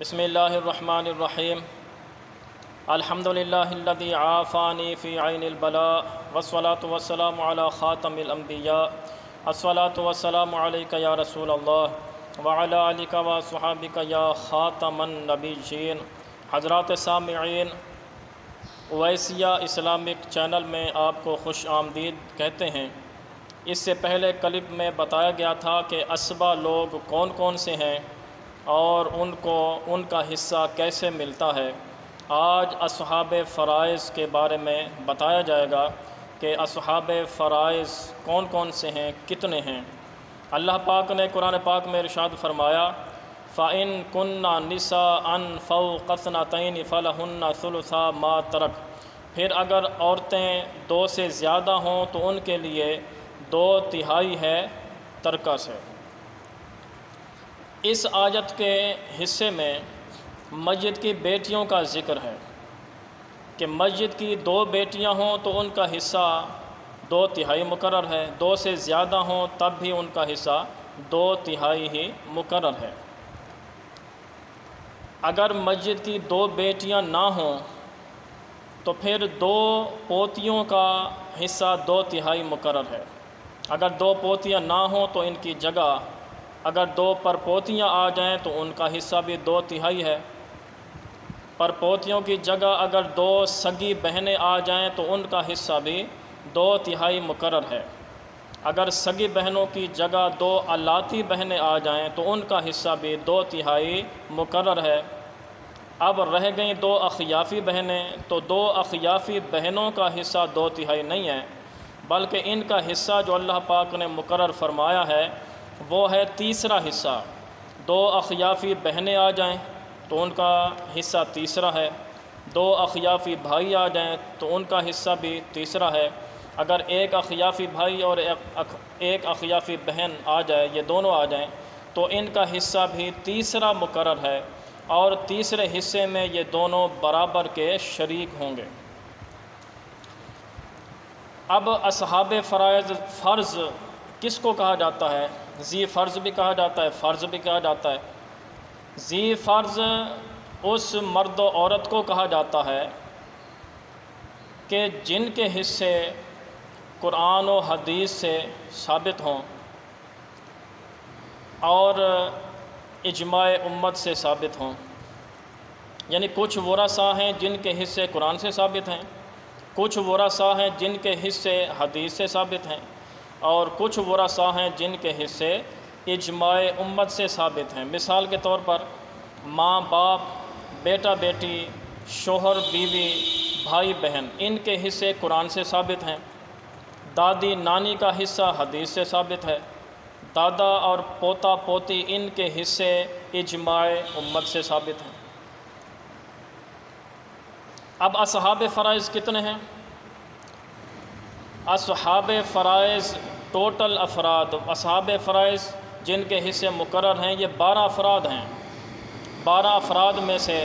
بسم اللہ الرحمن الرحیم الحمدللہ الذی عافانی فی عین البلاء والصلاة والسلام علی خاتم الانبیاء الصلاة والسلام علیک یا رسول اللہ وعلی آلک وصحابک یا خاتم النبیین۔ حضرات سامعین، اویسیہ اسلامک چینل میں آپ کو خوش آمدید کہتے ہیں۔ اس سے پہلے کلپ میں بتایا گیا تھا کہ اسبا لوگ کون کون سے ہیں اور ان کا حصہ کیسے ملتا ہے۔ آج اصحاب فرائض کے بارے میں بتایا جائے گا کہ اصحاب فرائض کون کون سے ہیں، کتنے ہیں۔ اللہ پاک نے قرآن پاک میں ارشاد فرمایا، فَإِن كُنَّ نِسَاءً فَوْقَ اثْنَتَيْنِ فَلَهُنَّ ثُلُثَا مَا تَرَكَ۔ پھر اگر عورتیں 2 سے زیادہ ہوں تو ان کے لیے 2/3 ہے ترکہ سے۔ اس آیت کے حصے میں مسجد کی بیٹیوں کا ذکر ہے کہ مسجد کی 2 بیٹیاں ہوں تو ان کا حصہ 2/3 مقرر ہے، 2 سے زیادہ ہوں تب بھی ان کا حصہ 2/3 ہی مقرر ہے۔ اگر مسجد کی 2 بیٹیاں نہ ہوں تو پھر 2 پوتیوں کا حصہ 2/3 مقرر ہے۔ اگر 2 پوتیاں نہ ہوں تو ان کی جگہ اگر 2 پر پوتیاں آ جائیں تو ان کا حصہ بھی 2/3 ہے۔ پر پوتیوں کی جگہ اگر 2 سگی بہنیں آ جائیں تو ان کا حصہ بھی 2/3 مقرر ہے۔ اگر سگی بہنوں کی جگہ 2 الاتی بہنیں آ جائیں تو ان کا حصہ بھی 2/3 مقرر ہے۔ اب رہ گئیں 2 اخیافی بہنیں، تو 2 اخیافی بہنوں کا حصہ 2/3 نہیں ہے، بلکہ ان کا حصہ جو اللہ پاک نے مقرر فرمایا ہے وہ ہے تیسرا حصہ۔ 2 اخیافی بہنیں آ جائیں تو ان کا حصہ تیسرا ہے، 2 اخیافی بھائی آ جائیں تو ان کا حصہ بھی تیسرا ہے۔ اگر 1 اخیافی بھائی اور 1 اخیافی بہن آ جائے، یہ دونوں آ جائیں تو ان کا حصہ بھی تیسرا مقرر ہے، اور تیسرے حصے میں یہ دونوں برابر کے شریک ہوں گے۔ اب اصحاب فرائض، فرض کس کو کہا جاتا ہے؟ ذی فرض بھی کہا جاتا ہے، فرض بھی کہا جاتا ہے۔ ذی فرض اس مرد و عورت کو کہا جاتا ہے کہ جن کے حصے قرآن و حدیث سے ثابت ہوں اور اجماع امت سے ثابت ہوں۔ یعنی کچھ ورثاء ہیں جن کے حصے قرآن سے ثابت ہیں، کچھ ورثاء ہیں جن کے حصے حدیث سے ثابت ہیں، اور کچھ ورثاء ہیں جن کے حصے اجماع امت سے ثابت ہیں۔ مثال کے طور پر ماں باپ، بیٹا بیٹی، شوہر بیوی، بھائی بہن، ان کے حصے قرآن سے ثابت ہیں۔ دادی نانی کا حصہ حدیث سے ثابت ہے۔ دادا اور پوتا پوتی، ان کے حصے اجماع امت سے ثابت ہیں۔ اب اصحاب فرائض کتنے ہیں؟ اصحاب فرائض ٹوٹل افراد، اصحاب فرائض جن کے حصے مقرر ہیں، یہ 12 افراد ہیں۔ 12 افراد میں سے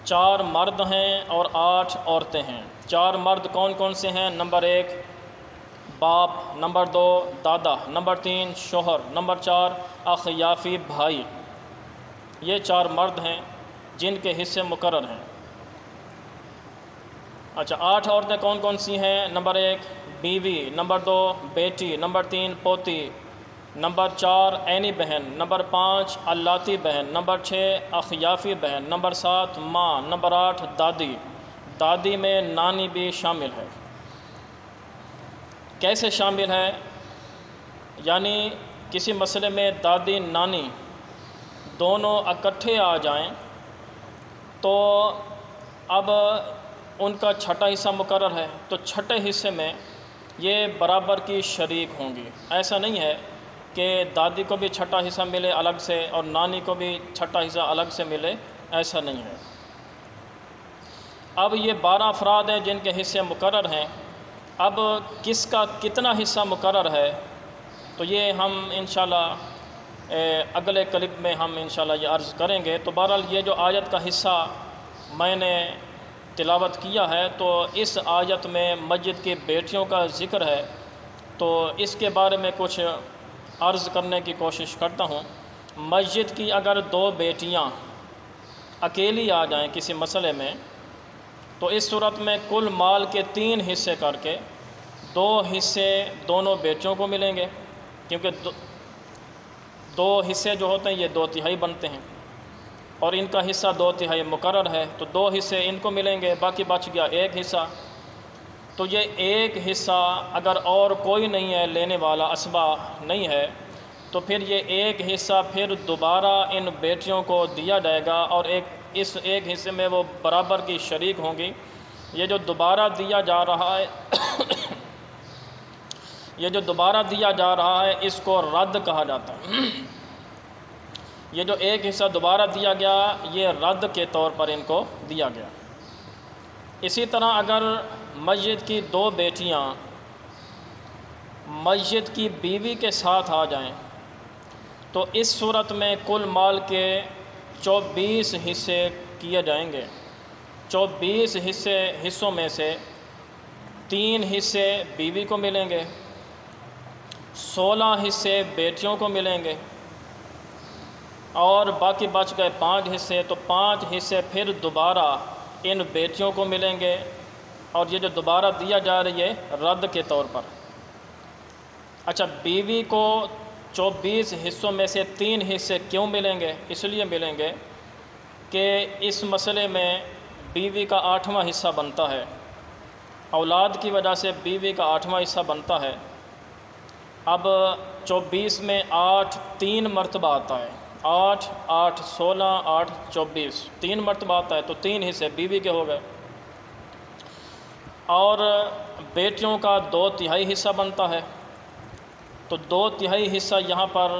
4 مرد ہیں اور 8 عورتیں ہیں۔ 4 مرد کون کون سے ہیں؟ نمبر 1 باپ، نمبر 2 دادا، نمبر 3 شوہر، نمبر 4 اخیافی بھائی۔ یہ 4 مرد ہیں جن کے حصے مقرر ہیں۔ اچھا، 8 عورتیں کون کون سی ہیں؟ نمبر 1 بیوی، نمبر 2 بیٹی، نمبر 3 پوتی، نمبر 4 عینی بہن، نمبر 5 الاتی بہن، نمبر 6 اخیافی بہن، نمبر 7 ماں، نمبر 8 دادی۔ دادی میں نانی بھی شامل ہے۔ کیسے شامل ہے؟ یعنی کسی مسئلے میں دادی نانی دونوں اکٹھے آ جائیں تو اب ان کا چھٹا حصہ مقرر ہے، تو چھٹے حصے میں یہ برابر کی شریک ہوں گی۔ ایسا نہیں ہے کہ دادی کو بھی چھٹا حصہ ملے الگ سے اور نانی کو بھی چھٹا حصہ الگ سے ملے، ایسا نہیں ہے۔ اب یہ 12 افراد ہیں جن کے حصے مقرر ہیں۔ اب کس کا کتنا حصہ مقرر ہے تو یہ ہم انشاءاللہ اگلے کلپ میں ہم انشاءاللہ یہ عرض کریں گے۔ تو بہرحال یہ جو آیت کا حصہ میں نے تلاوت کیا ہے تو اس آیت میں مسجد کی بیٹیوں کا ذکر ہے، تو اس کے بارے میں کچھ عرض کرنے کی کوشش کرتا ہوں۔ مسجد کی اگر 2 بیٹیاں اکیلی آ جائیں کسی مسئلے میں، تو اس صورت میں کل مال کے 3 حصے کر کے 2 حصے دونوں بیٹیوں کو ملیں گے، کیونکہ 2 حصے جو ہوتے ہیں یہ 2/3 بنتے ہیں، اور ان کا حصہ 2/3 مقرر ہے، تو 2 حصے ان کو ملیں گے، باقی بچ گیا 1 حصہ۔ تو یہ 1 حصہ اگر اور کوئی نہیں ہے لینے والا، اسبہ نہیں ہے، تو پھر یہ 1 حصہ پھر دوبارہ ان بیٹیوں کو دیا جائے گا، اور اس 1 حصے میں وہ برابر کی شریک ہوں گی۔ یہ جو دوبارہ دیا جا رہا ہے اس کو رد کہا جاتا ہے۔ یہ جو 1 حصہ دوبارہ دیا گیا یہ رد کے طور پر ان کو دیا گیا۔ اسی طرح اگر میت کی 2 بیٹیاں میت کی بیوی کے ساتھ آ جائیں تو اس صورت میں کل مال کے 24 حصے کیے جائیں گے۔ 24 حصوں میں سے 3 حصے بیوی کو ملیں گے، 16 حصے بیٹیوں کو ملیں گے، اور باقی بچ گئے 5 حصے، تو 5 حصے پھر دوبارہ ان بیٹیوں کو ملیں گے، اور یہ جو دوبارہ دیا جا رہی ہے رد کے طور پر۔ اچھا، بیوی کو 24 حصوں میں سے 3 حصے کیوں ملیں گے؟ اس لیے ملیں گے کہ اس مسئلے میں بیوی کا 8واں حصہ بنتا ہے، اولاد کی وجہ سے بیوی کا 8واں حصہ بنتا ہے۔ اب 24 میں 8 3 مرتبہ آتا ہے، 8 8 16 8 24 3 مرتبہ آتا ہے، تو 3 حصے بیوی کے ہو گئے، اور بیٹیوں کا 2/3 حصہ بنتا ہے، تو 2/3 حصہ یہاں پر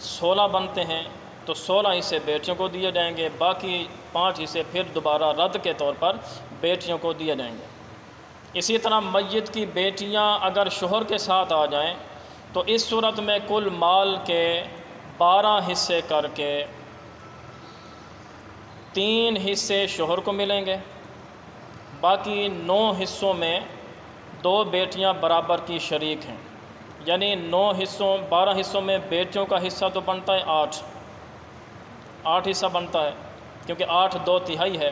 16 بنتے ہیں، تو 16 حصے بیٹیوں کو دیے جائیں گے، باقی 5 حصے پھر دوبارہ رد کے طور پر بیٹیوں کو دیے جائیں گے۔ اسی طرح میت کی بیٹیاں اگر شوہر کے ساتھ آ جائیں تو اس صورت میں کل مال کے 12 حصے کر کے 3 حصے شوہر کو ملیں گے، باقی 9 حصوں میں 2 بیٹیاں برابر کی شریک ہیں، یعنی 12 حصوں میں بیٹیوں کا حصہ تو بنتا ہے 8 حصہ بنتا ہے، کیونکہ 8 2/3 ہے،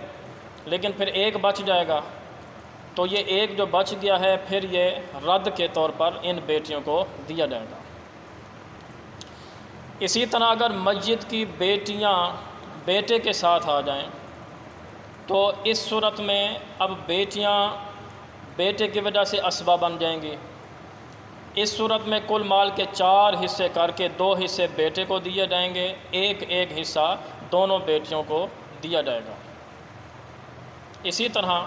لیکن پھر 1 بچ جائے گا، تو یہ 1 جو بچ گیا ہے پھر یہ رد کے طور پر ان بیٹیوں کو دیا جائے گا۔ اسی طرح اگر میت کی بیٹیاں بیٹے کے ساتھ آ جائیں تو اس صورت میں اب بیٹیاں بیٹے کی وجہ سے اسبہ بن جائیں گی۔ اس صورت میں کل مال کے 4 حصے کر کے 2 حصے بیٹے کو دیے جائیں گے، 1 حصہ دونوں بیٹیوں کو دیا جائے گا۔ اسی طرح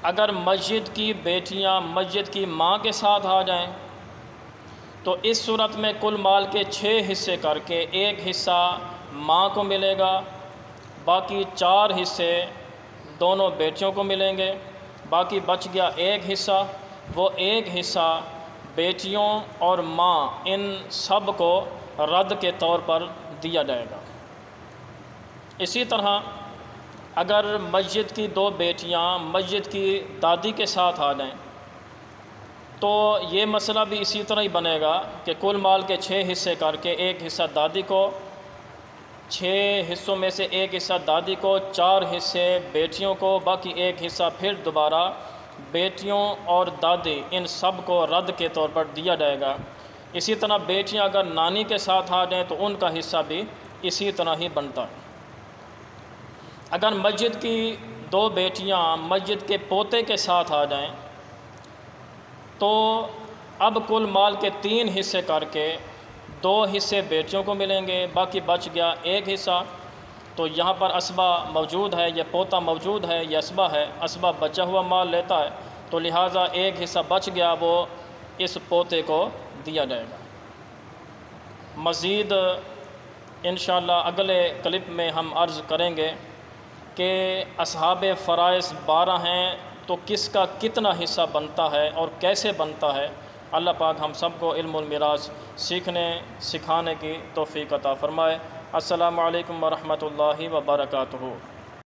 اگر میت کی بیٹیاں میت کی ماں کے ساتھ آ جائیں تو اس صورت میں کل مال کے 6 حصے کر کے 1 حصہ ماں کو ملے گا، باقی 4 حصے دونوں بیٹیوں کو ملیں گے، باقی بچ گیا 1 حصہ، وہ 1 حصہ بیٹیوں اور ماں ان سب کو رد کے طور پر دیا جائے گا۔ اسی طرح اگر میت کی 2 بیٹیاں میت کی دادی کے ساتھ آ جائیں تو یہ مسئلہ بھی اسی طرح ہی بنے گا کہ کل مال کے 6 حصے کر کے 1 حصہ دادی کو، 6 حصوں میں سے 1 حصہ دادی کو، 4 حصے بیٹیوں کو، باقی 1 حصہ پھر دوبارہ بیٹیوں اور دادی ان سب کو رد کے طور پر دیا جائے گا۔ اسی طرح بیٹیاں اگر نانی کے ساتھ آ جائیں تو ان کا حصہ بھی اسی طرح ہی بنتا ہے۔ اگر میت کی 2 بیٹیاں میت کے پوتے کے ساتھ آ جائیں تو اب کل مال کے 3 حصے کر کے 2 حصے بیٹیوں کو ملیں گے، باقی بچ گیا 1 حصہ، تو یہاں پر اسبہ موجود ہے، یہ پوتا موجود ہے، یہ اسبہ ہے، اسبہ بچا ہوا مال لیتا ہے، تو لہٰذا 1 حصہ بچ گیا وہ اس پوتے کو دیا جائے گا۔ مزید انشاءاللہ اگلے کلپ میں ہم عرض کریں گے کہ اصحاب فرائض 12 ہیں تو کس کا کتنا حصہ بنتا ہے اور کیسے بنتا ہے۔ اللہ پاک ہم سب کو علم المیراث سیکھنے سکھانے کی توفیق عطا فرمائے۔ السلام علیکم ورحمۃ اللہ وبرکاتہ۔